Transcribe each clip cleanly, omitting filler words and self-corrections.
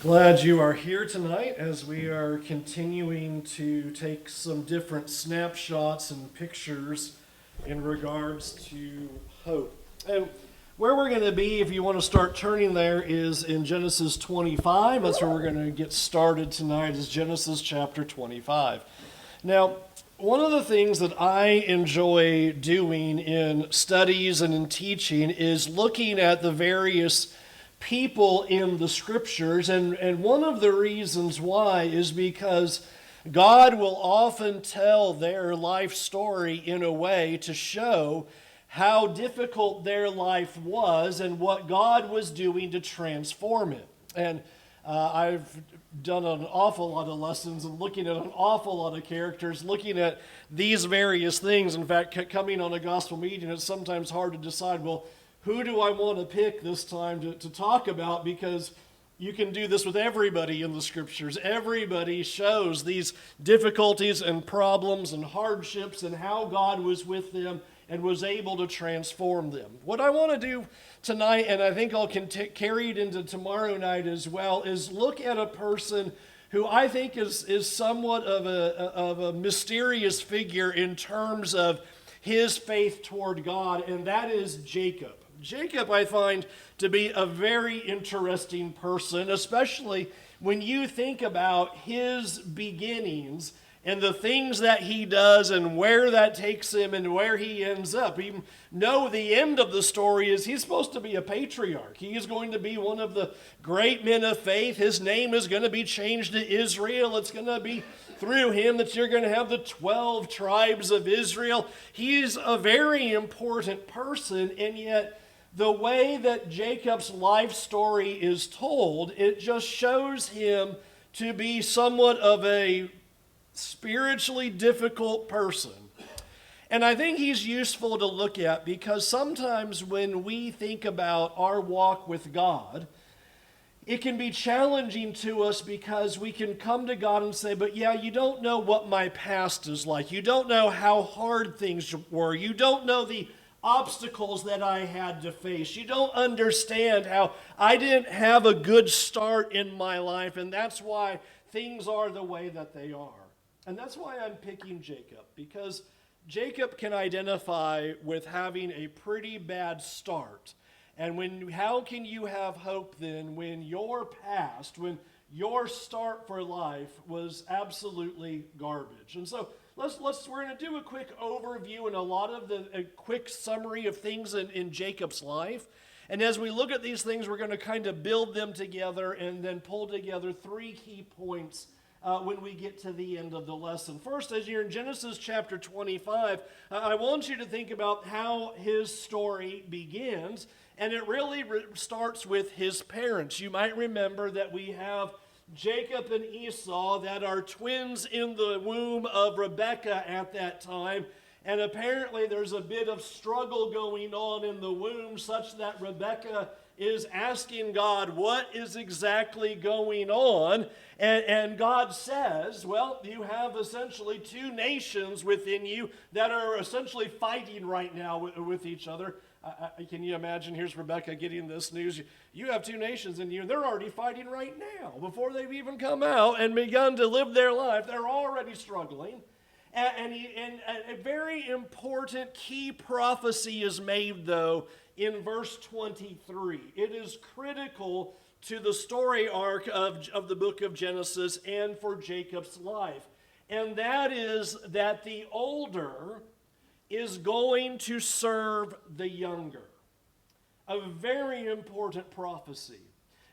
Glad you are here tonight as we are continuing to take some different snapshots and pictures in regards to hope. And where we're going to be, if you want to start turning there, is in Genesis 25. That's where we're going to get started tonight, is Genesis chapter 25. Now, one of the things that I enjoy doing in studies and in teaching is looking at the various people in the scriptures, and one of the reasons why is because God will often tell their life story in a way to show how difficult their life was and what God was doing to transform it. And I've done an awful lot of lessons and looking at an awful lot of characters, looking at these various things. In fact, coming on a gospel meeting, it's sometimes hard to decide, well, who do I want to pick this time to talk about? Because you can do this with everybody in the scriptures. Everybody shows these difficulties and problems and hardships and how God was with them and was able to transform them. What I want to do tonight, and I think I'll carry it into tomorrow night as well, is look at a person who I think is somewhat of a mysterious figure in terms of his faith toward God, and that is Jacob. Jacob, I find to be a very interesting person, especially when you think about his beginnings and the things that he does and where that takes him and where he ends up. You know, the end of the story is he's supposed to be a patriarch. He is going to be one of the great men of faith. His name is going to be changed to Israel. It's going to be through him that you're going to have the 12 tribes of Israel. He's a very important person, and yet the way that Jacob's life story is told, it just shows him to be somewhat of a spiritually difficult person. And I think he's useful to look at because sometimes when we think about our walk with God, it can be challenging to us because we can come to God and say, but yeah, you don't know what my past is like. You don't know how hard things were. You don't know the obstacles that I had to face. You don't understand how I didn't have a good start in my life, and that's why things are the way that they are. And that's why I'm picking Jacob, because Jacob can identify with having a pretty bad start. And how can you have hope then when your past, when your start for life was absolutely garbage? And so we're going to do a quick overview and a quick summary of things in Jacob's life. And as we look at these things, we're going to kind of build them together and then pull together three key points when we get to the end of the lesson. First, as you're in Genesis chapter 25, I want you to think about how his story begins. And it really starts with his parents. You might remember that we have Jacob and Esau that are twins in the womb of Rebekah at that time. And apparently there's a bit of struggle going on in the womb such that Rebekah is asking God, what is exactly going on? And God says, well, you have essentially two nations within you that are essentially fighting right now with each other. Can you imagine? Here's Rebekah getting this news. You have two nations in you, and they're already fighting right now. Before they've even come out and begun to live their life, they're already struggling. And a very important key prophecy is made, though, in verse 23. It is critical to the story arc of the book of Genesis and for Jacob's life. And that is that the older is going to serve the younger. A very important prophecy.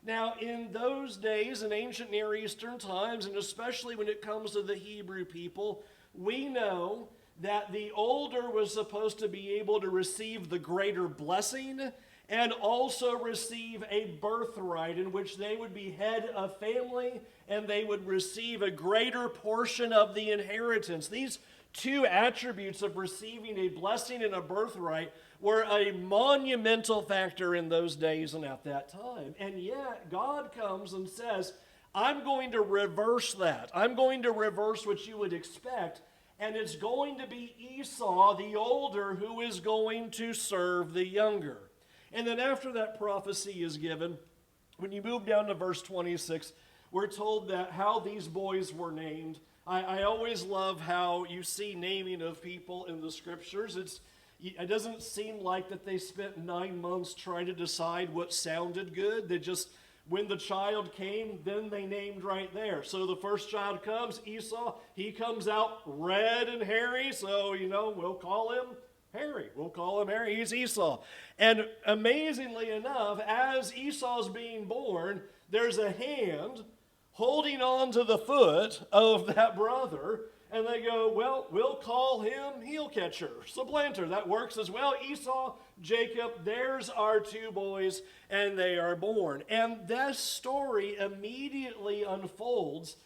Now, in those days, in ancient Near Eastern times, and especially when it comes to the Hebrew people, we know that the older was supposed to be able to receive the greater blessing and also receive a birthright in which they would be head of family and they would receive a greater portion of the inheritance. These two attributes of receiving a blessing and a birthright were a monumental factor in those days and at that time. And yet, God comes and says, I'm going to reverse that. I'm going to reverse what you would expect, and it's going to be Esau, the older, who is going to serve the younger. And then after that prophecy is given, When you move down to verse 26, we're told that how these boys were named. I always love how you see naming of people in the scriptures. It doesn't seem like that they spent 9 months trying to decide what sounded good. They just, when the child came, then they named right there. So the first child comes, Esau, he comes out red and hairy, so, we'll call him Harry. We'll call him Harry. He's Esau. And amazingly enough, as Esau's being born, there's a hand holding on to the foot of that brother. And they go, well, we'll call him heel catcher, supplanter. That works as well. Esau, Jacob, there's our two boys, and they are born. And that story immediately unfolds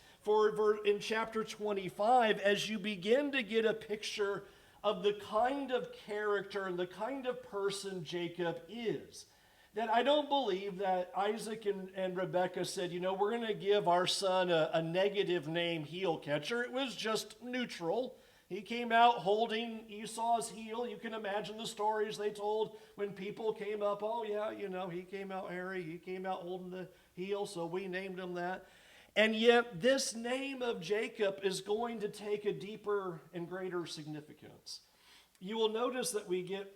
in chapter 25 as you begin to get a picture of the kind of character and the kind of person Jacob is. That I don't believe that Isaac and Rebekah said, we're going to give our son a negative name, heel catcher. It was just neutral. He came out holding Esau's heel. You can imagine the stories they told when people came up. Oh, yeah, he came out hairy. He came out holding the heel, so we named him that. And yet this name of Jacob is going to take a deeper and greater significance. You will notice that we get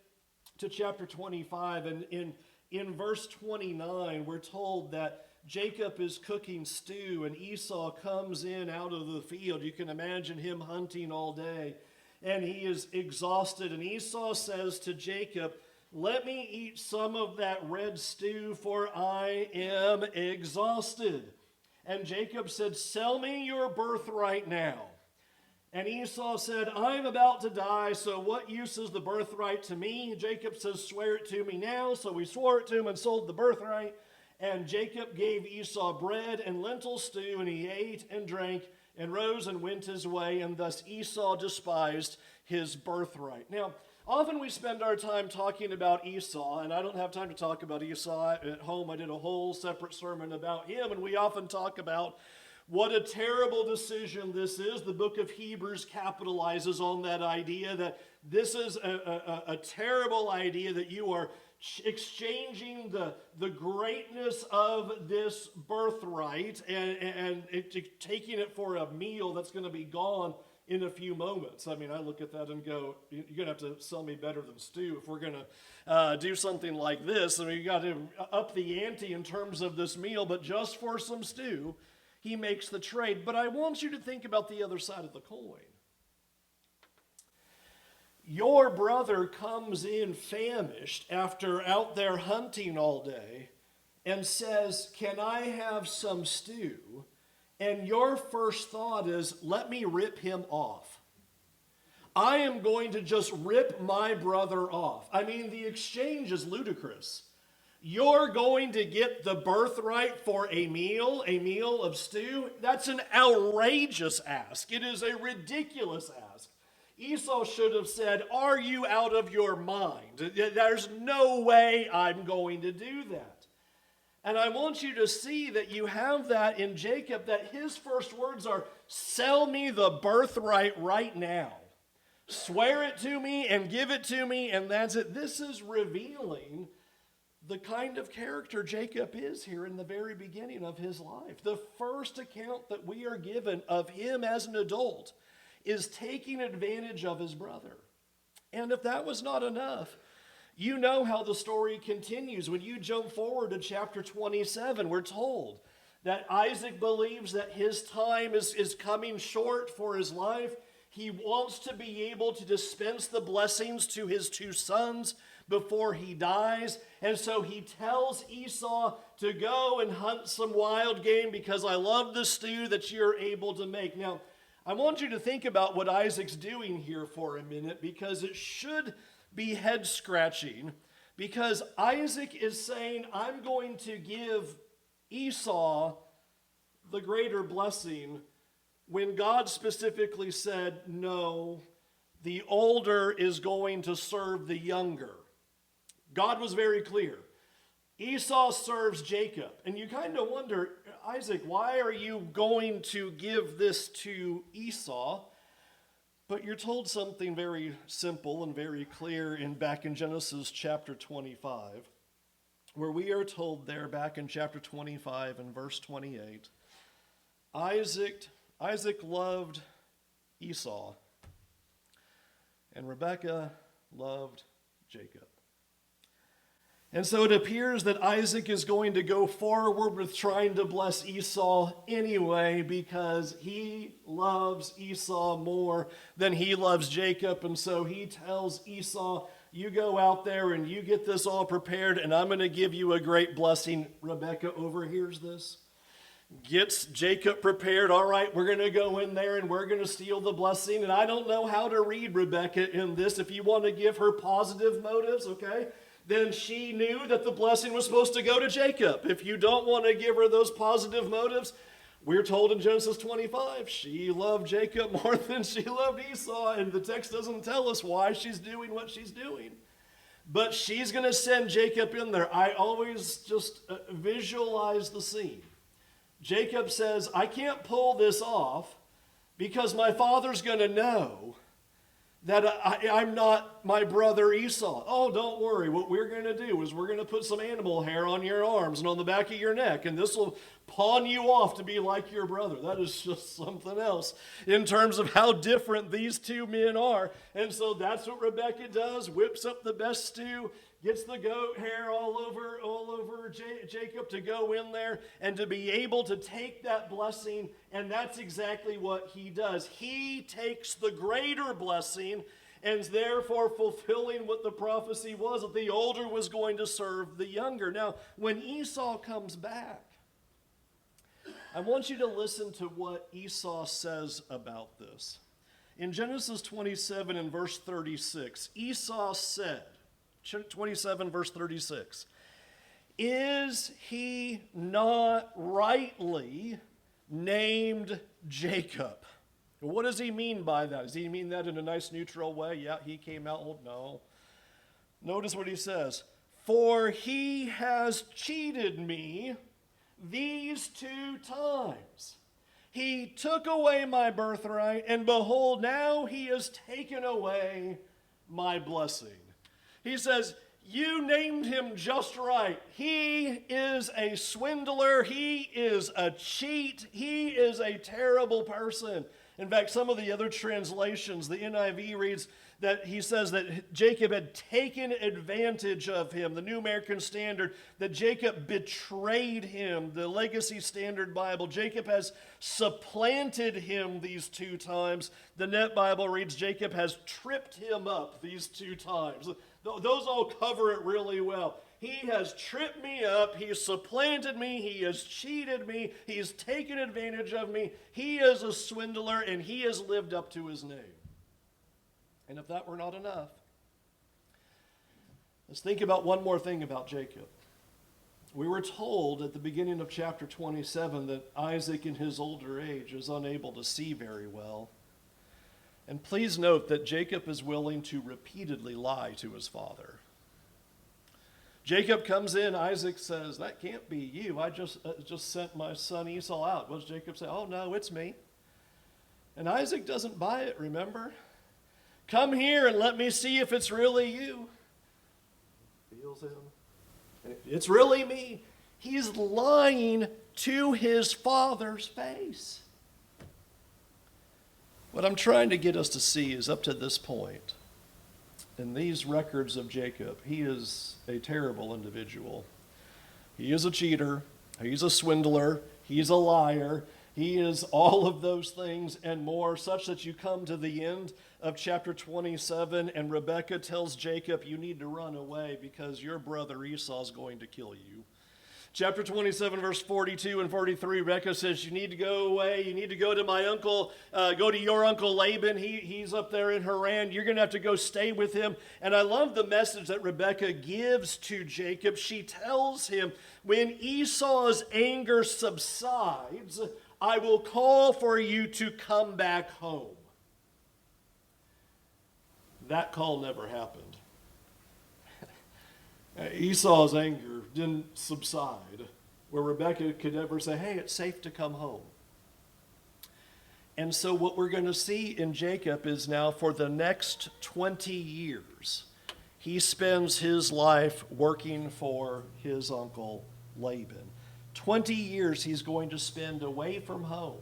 to chapter 25, and in verse 29, we're told that Jacob is cooking stew, and Esau comes in out of the field. You can imagine him hunting all day, and he is exhausted. And Esau says to Jacob, "Let me eat some of that red stew, for I am exhausted." And Jacob said, "Sell me your birthright now." And Esau said, "I'm about to die, so what use is the birthright to me?" Jacob says, "Swear it to me now." So he swore it to him and sold the birthright. And Jacob gave Esau bread and lentil stew, and he ate and drank and rose and went his way. And thus Esau despised his birthright. Now, often we spend our time talking about Esau, and I don't have time to talk about Esau. At home, I did a whole separate sermon about him, and we often talk about what a terrible decision this is. The book of Hebrews capitalizes on that idea that this is a terrible idea, that you are exchanging the greatness of this birthright and taking it for a meal that's going to be gone in a few moments. I mean, I look at that and go, you're going to have to sell me better than stew if we're going to do something like this. I mean, you got to up the ante in terms of this meal, but just for some stew, he makes the trade. But I want you to think about the other side of the coin. Your brother comes in famished after out there hunting all day and says, "Can I have some stew?" And your first thought is, let me rip him off. I am going to just rip my brother off. I mean, the exchange is ludicrous. You're going to get the birthright for a meal of stew? That's an outrageous ask. It is a ridiculous ask. Esau should have said, "Are you out of your mind? There's no way I'm going to do that." And I want you to see that you have that in Jacob, that his first words are, "Sell me the birthright right now. Swear it to me and give it to me," and that's it. This is revealing the kind of character Jacob is here in the very beginning of his life. The first account that we are given of him as an adult is taking advantage of his brother. And if that was not enough, you know how the story continues. When you jump forward to chapter 27, we're told that Isaac believes that his time is coming short for his life. He wants to be able to dispense the blessings to his two sons before he dies. And so he tells Esau to go and hunt some wild game because I love the stew that you're able to make. Now, I want you to think about what Isaac's doing here for a minute, because it should be head scratching, because Isaac is saying, I'm going to give Esau the greater blessing, when God specifically said, no, the older is going to serve the younger. God was very clear. Esau serves Jacob. And you kind of wonder, Isaac, why are you going to give this to Esau? But you're told something very simple and very clear back in Genesis chapter 25, where we are told there back in chapter 25 and verse 28, Isaac loved Esau, and Rebekah loved Jacob. And so it appears that Isaac is going to go forward with trying to bless Esau anyway because he loves Esau more than he loves Jacob. And so he tells Esau, you go out there and you get this all prepared and I'm going to give you a great blessing. Rebekah overhears this, gets Jacob prepared. All right, we're going to go in there and we're going to steal the blessing. And I don't know how to read Rebekah in this. If you want to give her positive motives, okay, then she knew that the blessing was supposed to go to Jacob. If you don't want to give her those positive motives, we're told in Genesis 25, she loved Jacob more than she loved Esau, and the text doesn't tell us why she's doing what she's doing. But she's going to send Jacob in there. I always just visualize the scene. Jacob says, I can't pull this off because my father's going to know that I'm not my brother Esau. Oh, don't worry. What we're going to do is we're going to put some animal hair on your arms and on the back of your neck, and this will pawn you off to be like your brother. That is just something else in terms of how different these two men are. And so that's what Rebekah does, whips up the best stew, gets the goat hair all over Jacob to go in there and to be able to take that blessing, and that's exactly what he does. He takes the greater blessing and is therefore fulfilling what the prophecy was, that the older was going to serve the younger. Now, when Esau comes back, I want you to listen to what Esau says about this. In Genesis 27 and verse 36, Esau said, 27 verse 36, is he not rightly named Jacob? What does he mean by that? Does he mean that in a nice neutral way? Yeah, he came out old. No. Notice what he says. For he has cheated me these 2 times. He took away my birthright, and behold, now he has taken away my blessing. He says, you named him just right. He is a swindler. He is a cheat. He is a terrible person. In fact, some of the other translations, the NIV reads that he says that Jacob had taken advantage of him. The New American Standard, that Jacob betrayed him. The Legacy Standard Bible, Jacob has supplanted him these 2 times. The Net Bible reads, Jacob has tripped him up these 2 times. Those all cover it really well. He has tripped me up. He has supplanted me. He has cheated me. He has taken advantage of me. He is a swindler, and he has lived up to his name. And if that were not enough, let's think about one more thing about Jacob. We were told at the beginning of chapter 27 that Isaac in his older age is unable to see very well. And please note that Jacob is willing to repeatedly lie to his father. Jacob comes in, Isaac says, that can't be you. I just sent my son Esau out. What does Jacob say? Oh, no, it's me. And Isaac doesn't buy it, remember? Come here and let me see if it's really you. Feels him. It's really me. He's lying to his father's face. What I'm trying to get us to see is up to this point, in these records of Jacob, he is a terrible individual. He is a cheater. He's a swindler. He's a liar. He is all of those things and more, such that you come to the end of chapter 27, and Rebekah tells Jacob, you need to run away because your brother Esau is going to kill you. Chapter 27, verse 42 and 43, Rebekah says, you need to go away. You need to go to my uncle, go to your uncle Laban. He's up there in Haran. You're going to have to go stay with him. And I love the message that Rebekah gives to Jacob. She tells him, when Esau's anger subsides, I will call for you to come back home. That call never happened. Esau's anger didn't subside, where Rebekah could ever say, hey, it's safe to come home. And so what we're going to see in Jacob is now for the next 20 years, he spends his life working for his uncle Laban. 20 years he's going to spend away from home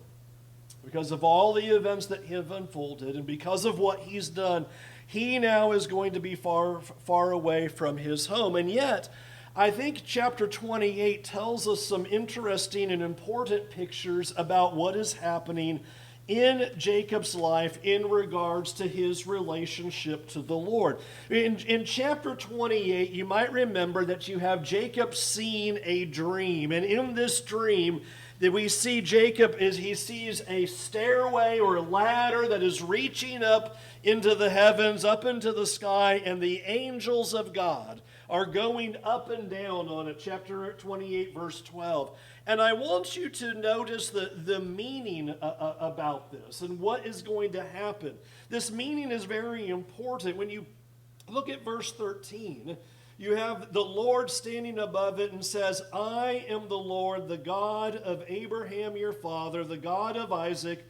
because of all the events that have unfolded, and because of what he's done. He now is going to be far, far away from his home. And yet, I think chapter 28 tells us some interesting and important pictures about what is happening in Jacob's life in regards to his relationship to the Lord. In chapter 28, you might remember that you have Jacob seeing a dream. And in this dream, that we see Jacob is he sees a stairway or a ladder that is reaching up into the heavens, up into the sky, and the angels of God are going up and down on it. Chapter 28, verse 12. And I want you to notice the meaning about this and what is going to happen. This meaning is very important. When you look at verse 13, you have the Lord standing above it and says, I am the Lord, the God of Abraham your father, the God of Isaac.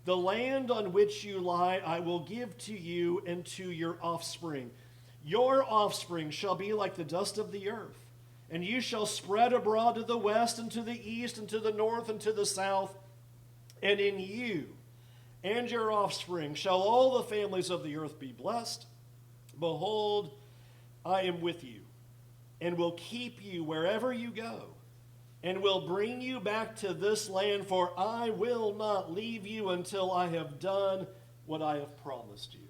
The land on which you lie I will give to you and to your offspring. Your offspring shall be like the dust of the earth, and you shall spread abroad to the west and to the east and to the north and to the south. And in you and your offspring shall all the families of the earth be blessed. Behold, I am with you, and will keep you wherever you go, and will bring you back to this land, for I will not leave you until I have done what I have promised you.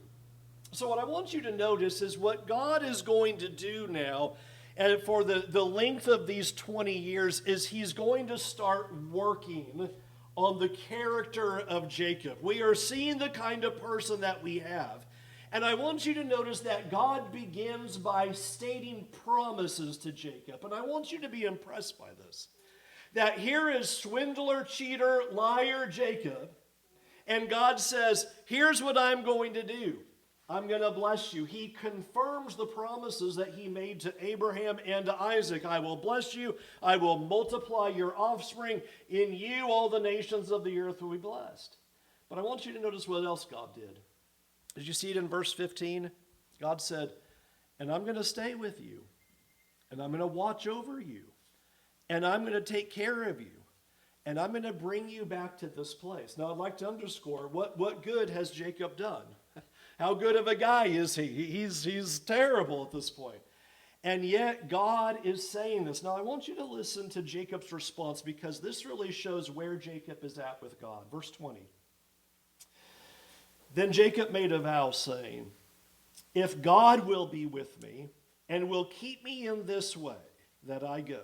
So what I want you to notice is what God is going to do now, and for the length of these 20 years, is he's going to start working on the character of Jacob. We are seeing the kind of person that we have. And I want you to notice that God begins by stating promises to Jacob. And I want you to be impressed by this. That here is swindler, cheater, liar Jacob. And God says, here's what I'm going to do. I'm going to bless you. He confirms the promises that he made to Abraham and to Isaac. I will bless you. I will multiply your offspring. In you all the nations of the earth will be blessed. But I want you to notice what else God did. Did you see it in verse 15? God said, and I'm going to stay with you, and I'm going to watch over you, and I'm going to take care of you, and I'm going to bring you back to this place. Now, I'd like to underscore, what good has Jacob done? How good of a guy is he? He's terrible at this point. And yet, God is saying this. Now, I want you to listen to Jacob's response, because this really shows where Jacob is at with God. Verse 20. Then Jacob made a vow, saying, if God will be with me, and will keep me in this way that I go,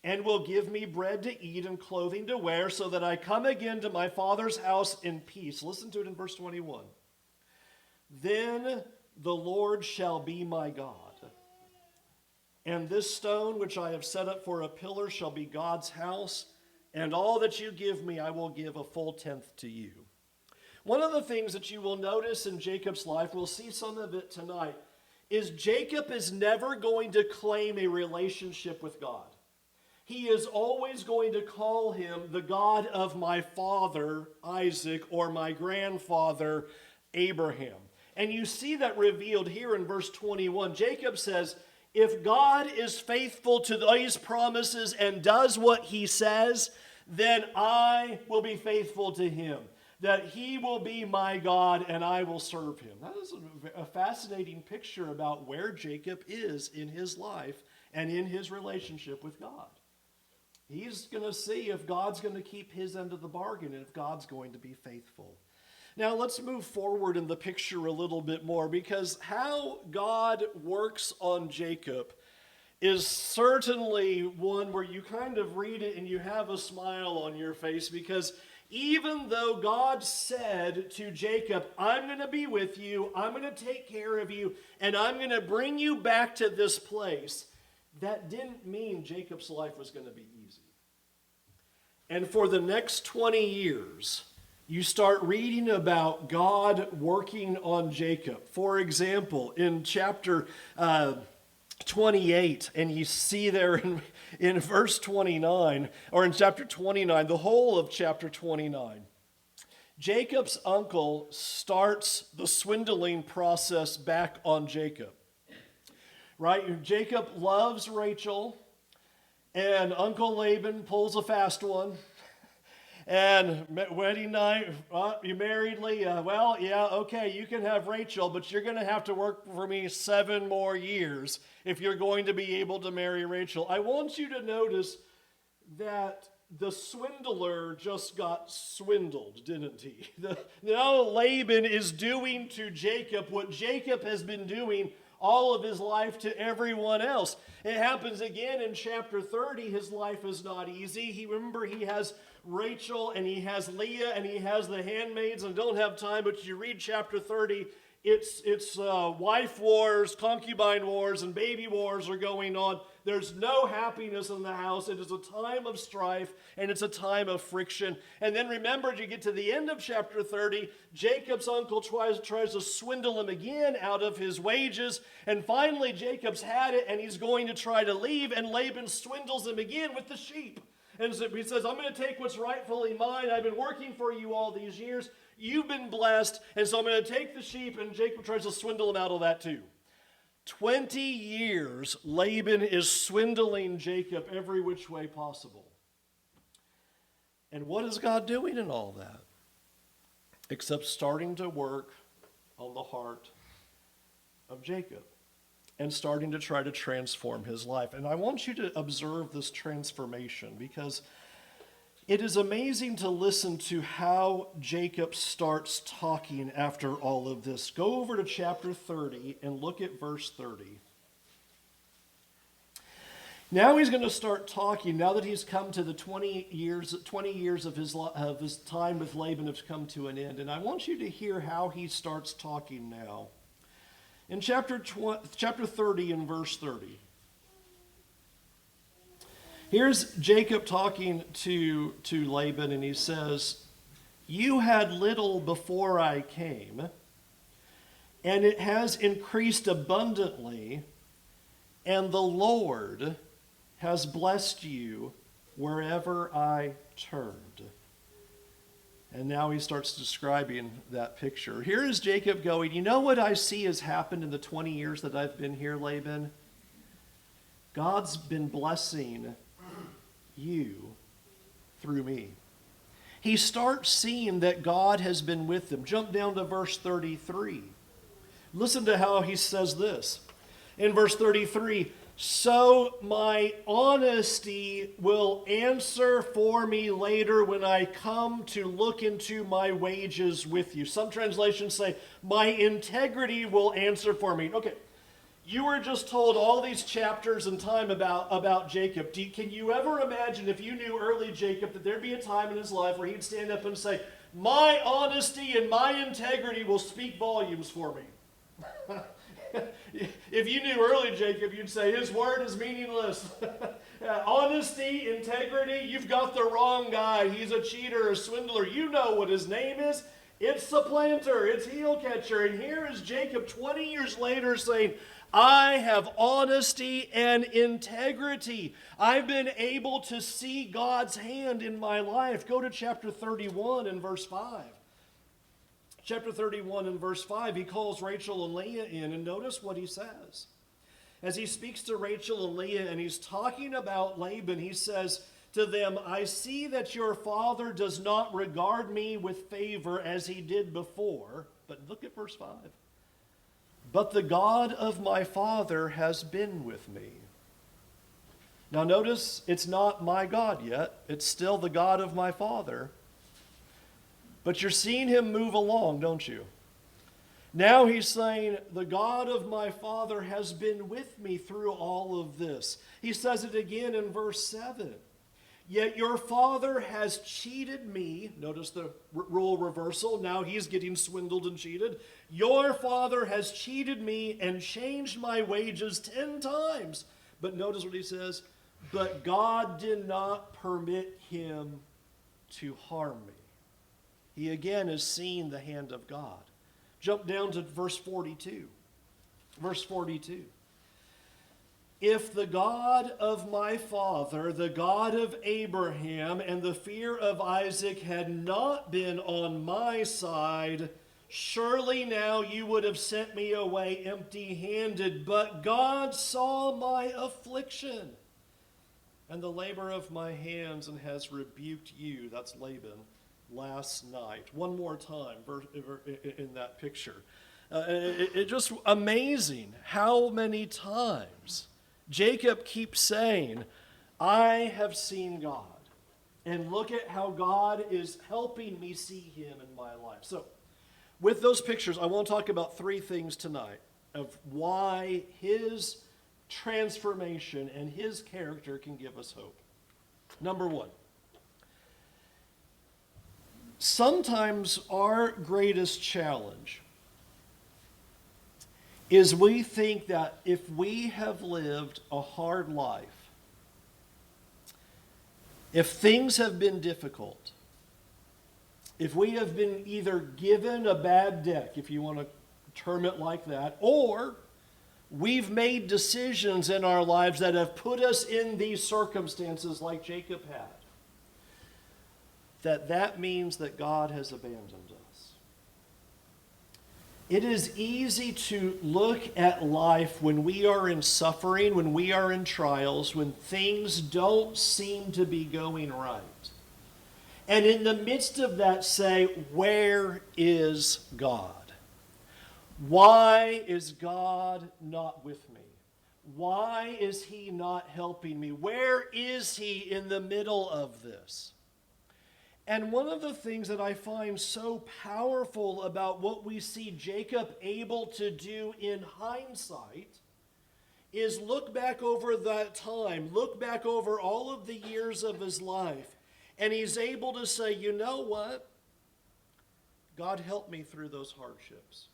and will give me bread to eat and clothing to wear, so that I come again to my father's house in peace. Listen to it in verse 21. Then the Lord shall be my God, and this stone which I have set up for a pillar shall be God's house, and all that you give me I will give a full tenth to you. One of the things that you will notice in Jacob's life, we'll see some of it tonight, is Jacob is never going to claim a relationship with God. He is always going to call him the God of my father Isaac or my grandfather Abraham. And you see that revealed here in verse 21. Jacob says, if God is faithful to these promises and does what he says, then I will be faithful to him. That he will be my God and I will serve him. That is a fascinating picture about where Jacob is in his life and in his relationship with God. He's going to see if God's going to keep his end of the bargain and if God's going to be faithful. Now let's move forward in the picture a little bit more, because how God works on Jacob is certainly one where you kind of read it and you have a smile on your face, because even though God said to Jacob, I'm going to be with you, I'm going to take care of you, and I'm going to bring you back to this place, that didn't mean Jacob's life was going to be easy. And for the next 20 years, you start reading about God working on Jacob. For example, in chapter 28, and you see there in verse 29, or in chapter 29, the whole of chapter 29, Jacob's uncle starts the swindling process back on Jacob. right? Jacob loves Rachel, and Uncle Laban pulls a fast one. And wedding night, you married Leah. Well, yeah, okay, you can have Rachel, but you're going to have to work for me 7 more years if you're going to be able to marry Rachel. I want you to notice that the swindler just got swindled, didn't he? Now Laban is doing to Jacob what Jacob has been doing all of his life to everyone else. It happens again in chapter 30. His life is not easy. Remember, he has Rachel and he has Leah and he has the handmaids, and don't have time, but you read chapter 30, it's wife wars, concubine wars, and baby wars are going on. There's no happiness in the house. It is a time of strife, and it's a time of friction. And then remember, you get to the end of chapter 30, Jacob's uncle tries to swindle him again out of his wages, and finally Jacob's had it, and he's going to try to leave, and Laban swindles him again with the sheep. And so he says, I'm going to take what's rightfully mine. I've been working for you all these years. You've been blessed, and so I'm going to take the sheep, and Jacob tries to swindle him out of that too. 20 years, Laban is swindling Jacob every which way possible. And what is God doing in all that? Except starting to work on the heart of Jacob and starting to try to transform his life. And I want you to observe this transformation, because it is amazing to listen to how Jacob starts talking after all of this. Go over to chapter 30 and look at verse 30. Now he's going to start talking, now that he's come to the 20 years of his time with Laban have come to an end. And I want you to hear how he starts talking now. In chapter 30 and verse 30. Here's Jacob talking to Laban, and he says, you had little before I came, and it has increased abundantly, and the Lord has blessed you wherever I turned. And now he starts describing that picture. Here is Jacob going, you know what I see has happened in the 20 years that I've been here, Laban? God's been blessing you through me. He starts seeing that God has been with him. Jump down to verse 33. Listen to how he says this. In verse 33, so my honesty will answer for me later when I come to look into my wages with you. Some translations say, my integrity will answer for me. Okay. You were just told all these chapters and time about Jacob. Can you ever imagine, if you knew early Jacob, that there'd be a time in his life where he'd stand up and say, my honesty and my integrity will speak volumes for me? If you knew early Jacob, you'd say his word is meaningless. Honesty, integrity, you've got the wrong guy. He's a cheater, a swindler. You know what his name is. It's supplanter, it's heel catcher. And here is Jacob 20 years later saying, I have honesty and integrity. I've been able to see God's hand in my life. Go to chapter 31 and verse 5. Chapter 31 and verse 5, he calls Rachel and Leah in, and notice what he says. As he speaks to Rachel and Leah, and he's talking about Laban, he says to them, I see that your father does not regard me with favor as he did before. But look at verse 5. But the God of my father has been with me. Now notice, it's not my God yet. It's still the God of my father. But you're seeing him move along, don't you? Now he's saying, the God of my father has been with me through all of this. He says it again in verse 7. Yet your father has cheated me. Notice the role reversal. Now he's getting swindled and cheated. Your father has cheated me and changed my wages 10 times. But notice what he says. But God did not permit him to harm me. He again has seen the hand of God. Jump down to verse 42. Verse 42. If the God of my father, the God of Abraham, and the fear of Isaac had not been on my side, Surely now you would have sent me away empty-handed, but God saw my affliction and the labor of my hands and has rebuked you. That's Laban last night. One more time in that picture. It's just amazing how many times Jacob keeps saying, I have seen God. And look at how God is helping me see him in my life. So, with those pictures, I want to talk about three things tonight of why his transformation and his character can give us hope. Number one, sometimes our greatest challenge is we think that if we have lived a hard life, if things have been difficult, if we have been either given a bad deck, if you want to term it like that, or we've made decisions in our lives that have put us in these circumstances like Jacob had, that means that God has abandoned us. It is easy to look at life when we are in suffering, when we are in trials, when things don't seem to be going right. And in the midst of that say, where is God? Why is God not with me? Why is he not helping me? Where is he in the middle of this? And one of the things that I find so powerful about what we see Jacob able to do in hindsight is look back over that time, look back over all of the years of his life, and he's able to say, you know what? God helped me through those hardships.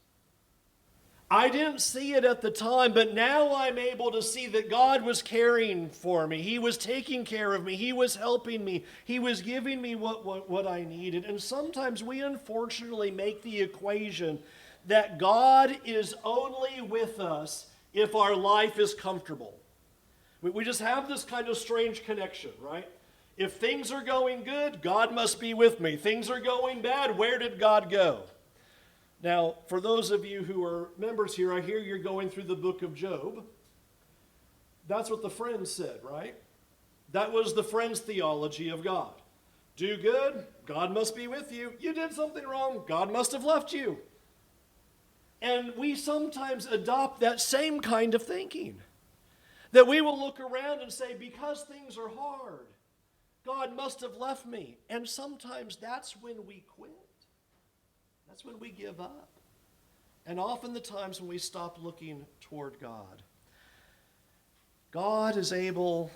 I didn't see it at the time, but now I'm able to see that God was caring for me. He was taking care of me. He was helping me. He was giving me what I needed. And sometimes we unfortunately make the equation that God is only with us if our life is comfortable. We just have this kind of strange connection, right? If things are going good, God must be with me. Things are going bad, where did God go? Now, for those of you who are members here, I hear you're going through the book of Job. That's what the Friends said, right? That was the Friends' theology of God. Do good, God must be with you. You did something wrong, God must have left you. And we sometimes adopt that same kind of thinking. That we will look around and say, because things are hard, God must have left me. And sometimes that's when we quit. That's when we give up. And often the times when we stop looking toward God. God is able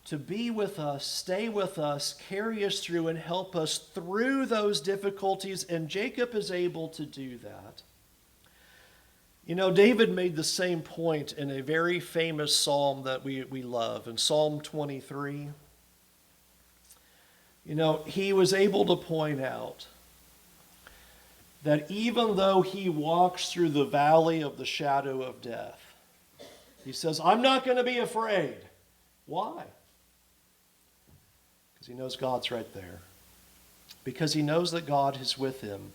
to be with us, stay with us, carry us through, and help us through those difficulties. And Jacob is able to do that. You know, David made the same point in a very famous psalm that we love, in Psalm 23. You know, he was able to point out that even though he walks through the valley of the shadow of death, he says, I'm not going to be afraid. Why? Because he knows God's right there. Because he knows that God is with him.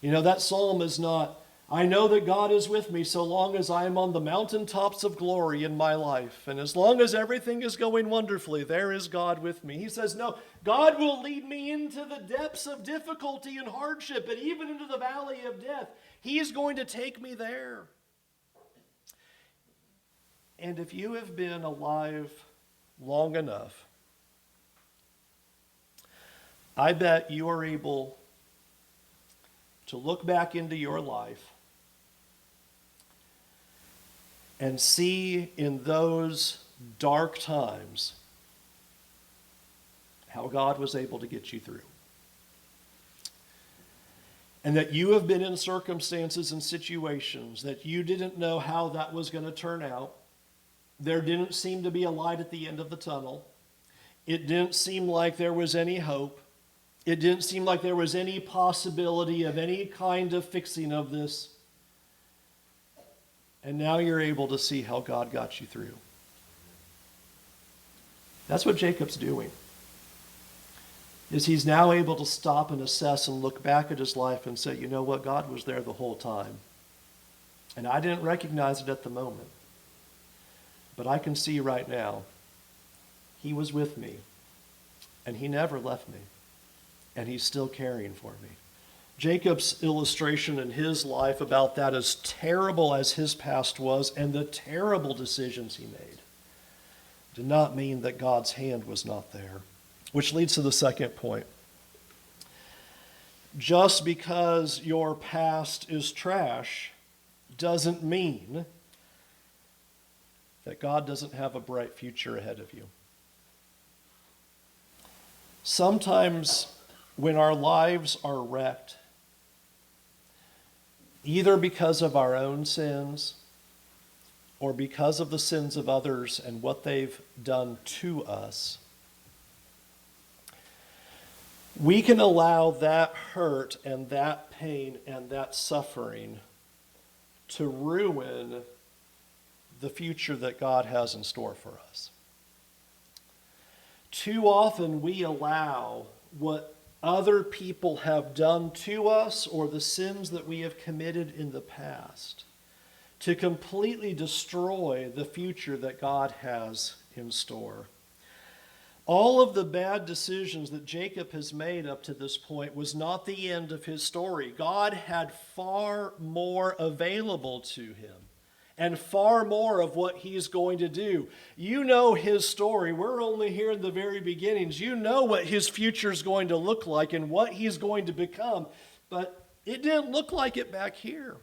You know, that psalm is not, I know that God is with me so long as I am on the mountaintops of glory in my life. And as long as everything is going wonderfully, there is God with me. He says, no, God will lead me into the depths of difficulty and hardship, and even into the valley of death. He is going to take me there. And if you have been alive long enough, I bet you are able to look back into your life and see in those dark times how God was able to get you through. And that you have been in circumstances and situations that you didn't know how that was going to turn out. There didn't seem to be a light at the end of the tunnel. It didn't seem like there was any hope. It didn't seem like there was any possibility of any kind of fixing of this. And now you're able to see how God got you through. That's what Jacob's doing. is he's now able to stop and assess and look back at his life and say, you know what, God was there the whole time. And I didn't recognize it at the moment. But I can see right now, he was with me. And he never left me. And he's still caring for me. Jacob's illustration in his life about that, as terrible as his past was and the terrible decisions he made, did not mean that God's hand was not there. Which leads to the second point. Just because your past is trash doesn't mean that God doesn't have a bright future ahead of you. Sometimes when our lives are wrecked, either because of our own sins or because of the sins of others and what they've done to us, we can allow that hurt and that pain and that suffering to ruin the future that God has in store for us. Too often we allow what other people have done to us or the sins that we have committed in the past to completely destroy the future that God has in store. All of the bad decisions that Jacob has made up to this point was not the end of his story. God had far more available to him and far more of what he's going to do. You know his story. We're only here in the very beginnings. You know what his future is going to look like and what he's going to become, but it didn't look like it back here.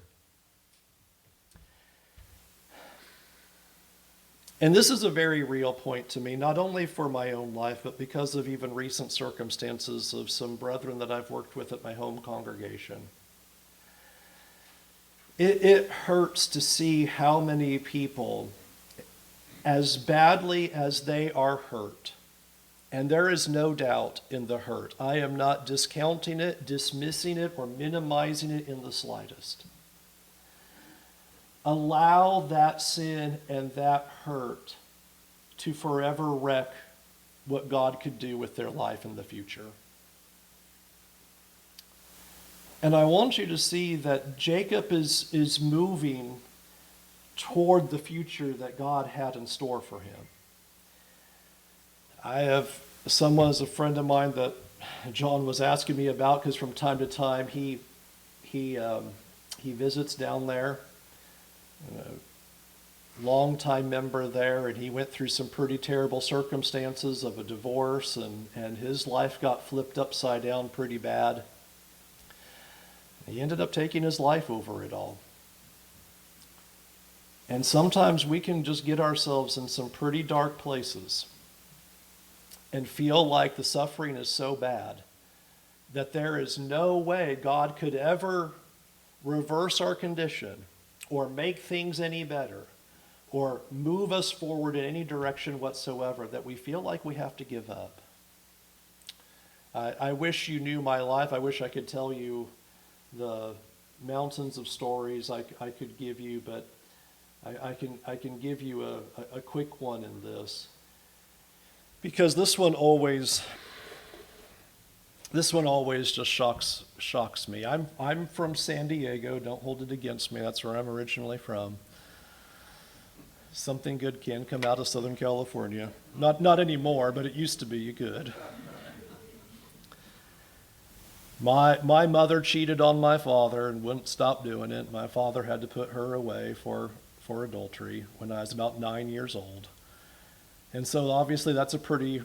And this is a very real point to me, not only for my own life, but because of even recent circumstances of some brethren that I've worked with at my home congregation. It hurts to see how many people, as badly as they are hurt, and there is no doubt in the hurt. I am not discounting it, dismissing it, or minimizing it in the slightest. Allow that sin and that hurt to forever wreck what God could do with their life in the future. And I want you to see that Jacob is moving toward the future that God had in store for him. I have someone as a friend of mine that John was asking me about, because from time to time he visits down there. A long-time member there, and he went through some pretty terrible circumstances of a divorce, and his life got flipped upside down pretty bad. He ended up taking his life over it all. And sometimes we can just get ourselves in some pretty dark places and feel like the suffering is so bad that there is no way God could ever reverse our condition or make things any better, or move us forward in any direction whatsoever, that we feel like we have to give up. I wish you knew my life. I wish I could tell you the mountains of stories I could give you, but I can give you a quick one in this. Because this one always just shocks me. I'm from San Diego. Don't hold it against me. That's where I'm originally from. Something good can come out of Southern California. Not anymore, but it used to be. You could. My mother cheated on my father and wouldn't stop doing it. My father had to put her away for adultery when I was about 9 years old. And so obviously that's a pretty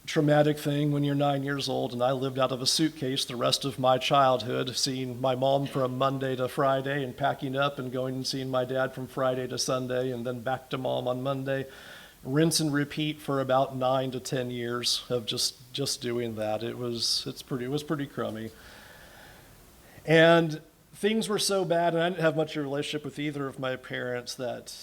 traumatic thing when you're 9 years old, and I lived out of a suitcase the rest of my childhood, seeing my mom from Monday to Friday and packing up and going and seeing my dad from Friday to Sunday and then back to mom on Monday. Rinse and repeat for about 9 to 10 years of just doing that. It was pretty crummy. And things were so bad, and I didn't have much of a relationship with either of my parents, that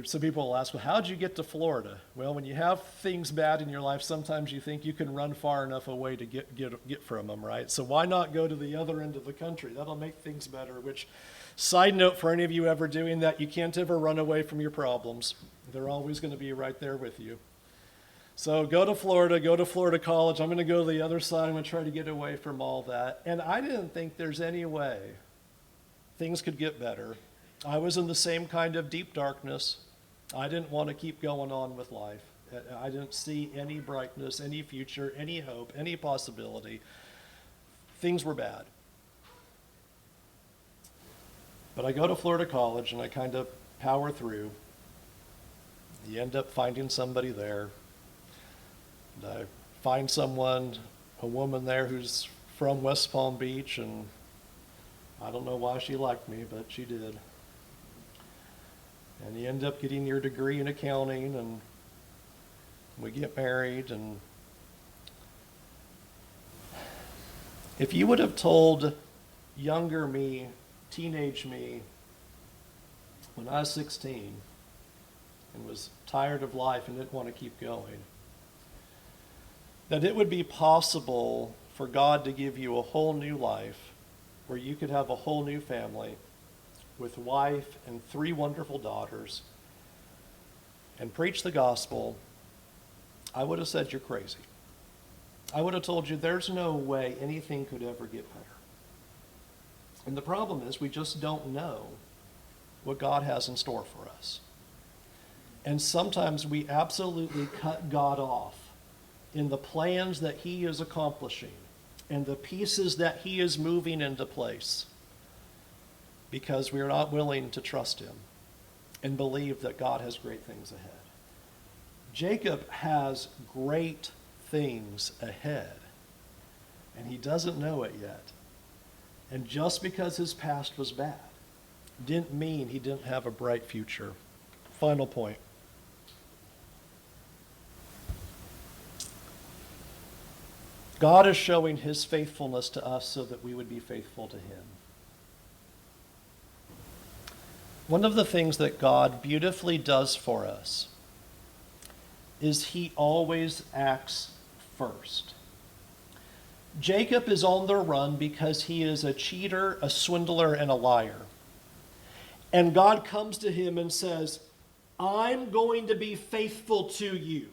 some people will ask, well, how'd you get to Florida? Well, when you have things bad in your life, sometimes you think you can run far enough away to get from them, right? So why not go to the other end of the country? That'll make things better, which, side note for any of you ever doing that, you can't ever run away from your problems. They're always going to be right there with you. So go to Florida College. I'm going to go to the other side. I'm going to try to get away from all that. And I didn't think there's any way things could get better. I was in the same kind of deep darkness. I didn't want to keep going on with life. I didn't see any brightness, any future, any hope, any possibility. Things were bad. But I go to Florida College and I kind of power through. You end up finding somebody there. And I find someone, a woman there who's from West Palm Beach, and I don't know why she liked me, but she did. And you end up getting your degree in accounting, and we get married. And if you would have told younger me, teenage me, when I was 16 and was tired of life and didn't want to keep going, that it would be possible for God to give you a whole new life where you could have a whole new family with wife and 3 wonderful daughters and preach the gospel, I would have said you're crazy. I would have told you there's no way anything could ever get better. And the problem is we just don't know what God has in store for us. And sometimes we absolutely cut God off in the plans that he is accomplishing and the pieces that he is moving into place because we are not willing to trust him and believe that God has great things ahead. Jacob has great things ahead, and he doesn't know it yet. And just because his past was bad didn't mean he didn't have a bright future. Final point. God is showing his faithfulness to us so that we would be faithful to him. One of the things that God beautifully does for us is he always acts first. Jacob is on the run because he is a cheater, a swindler, and a liar. And God comes to him and says, I'm going to be faithful to you.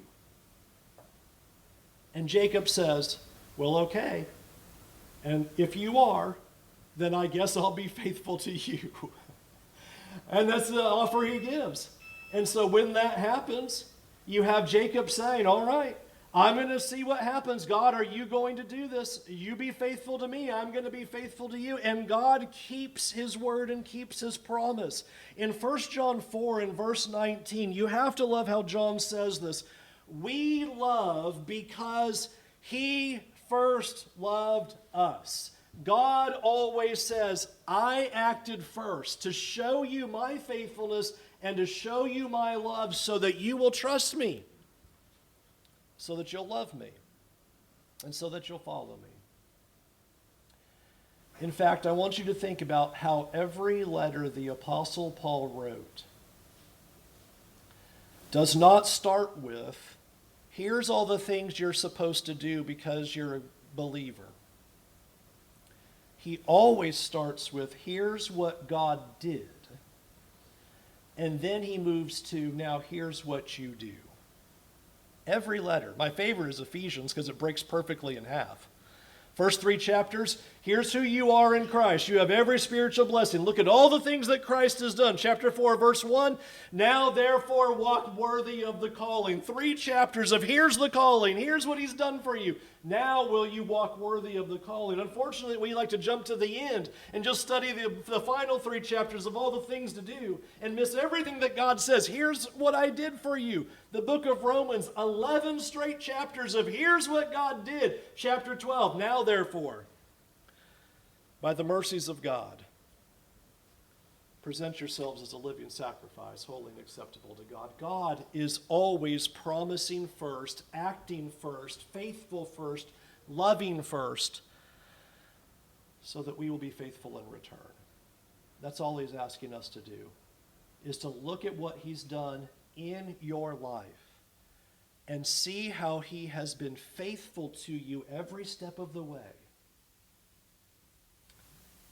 And Jacob says, well, okay. And if you are, then I guess I'll be faithful to you. And that's the offer he gives. And so when that happens, you have Jacob saying, all right, I'm going to see what happens. God, are you going to do this? You be faithful to me. I'm going to be faithful to you. And God keeps his word and keeps his promise. In 1 John 4 and verse 19, you have to love how John says this. We love because he first loved us. God always says, I acted first to show you my faithfulness and to show you my love so that you will trust me, so that you'll love me, and so that you'll follow me. In fact, I want you to think about how every letter the Apostle Paul wrote does not start with, here's all the things you're supposed to do because you're a believer. He always starts with, here's what God did. And then he moves to, now here's what you do. Every letter. My favorite is Ephesians because it breaks perfectly in half. First 3 chapters, here's who you are in Christ. You have every spiritual blessing. Look at all the things that Christ has done. Chapter 4, verse 1, now therefore walk worthy of the calling. 3 chapters of here's the calling. Here's what he's done for you. Now will you walk worthy of the calling. Unfortunately, we like to jump to the end and just study the final 3 chapters of all the things to do and miss everything that God says. Here's what I did for you. The book of Romans, 11 straight chapters of here's what God did. Chapter 12, now therefore, by the mercies of God, present yourselves as a living sacrifice, holy and acceptable to God. God is always promising first, acting first, faithful first, loving first, so that we will be faithful in return. That's all he's asking us to do, is to look at what he's done in your life and see how he has been faithful to you every step of the way,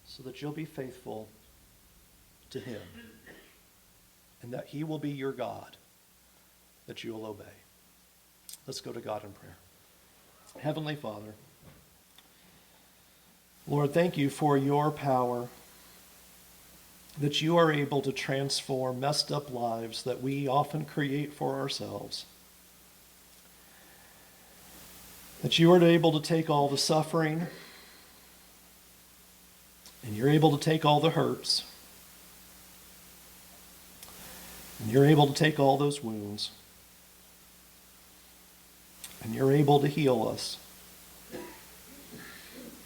so that you'll be faithful to him, and that he will be your God, that you will obey. Let's go to God in prayer. Heavenly Father, Lord, thank you for your power, that you are able to transform messed up lives that we often create for ourselves. That you are able to take all the suffering, and you're able to take all the hurts, and you're able to take all those wounds, and you're able to heal us,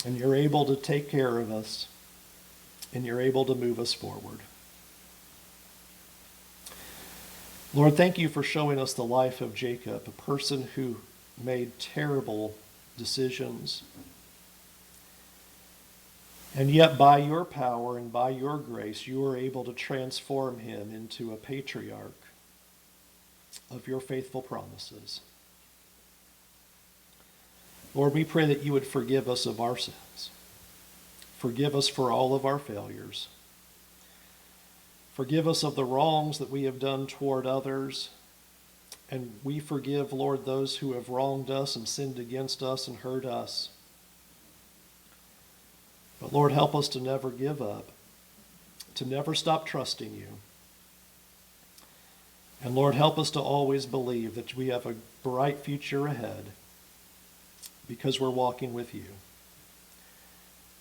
and you're able to take care of us, and you're able to move us forward. Lord, thank you for showing us the life of Jacob, a person who made terrible decisions. And yet by your power and by your grace, you were able to transform him into a patriarch of your faithful promises. Lord, we pray that you would forgive us of our sins. Forgive us for all of our failures. Forgive us of the wrongs that we have done toward others. And we forgive, Lord, those who have wronged us and sinned against us and hurt us. But Lord, help us to never give up, to never stop trusting you. And Lord, help us to always believe that we have a bright future ahead because we're walking with you.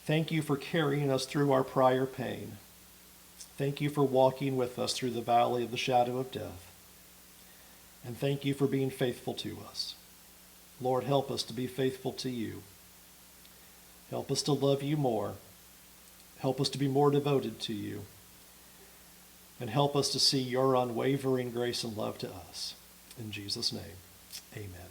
Thank you for carrying us through our prior pain. Thank you for walking with us through the valley of the shadow of death. And thank you for being faithful to us. Lord, help us to be faithful to you. Help us to love you more. Help us to be more devoted to you. And help us to see your unwavering grace and love to us. In Jesus' name, amen.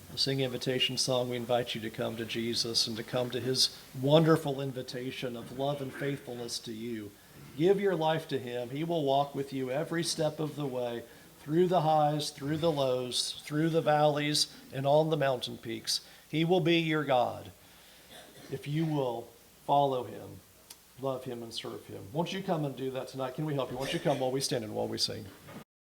We'll sing invitation song. We invite you to come to Jesus and to come to his wonderful invitation of love and faithfulness to you. Give your life to him. He will walk with you every step of the way, through the highs, through the lows, through the valleys, and on the mountain peaks. He will be your God if you will follow him, love him, and serve him. Won't you come and do that tonight? Can we help you? Won't you come while we stand and while we sing?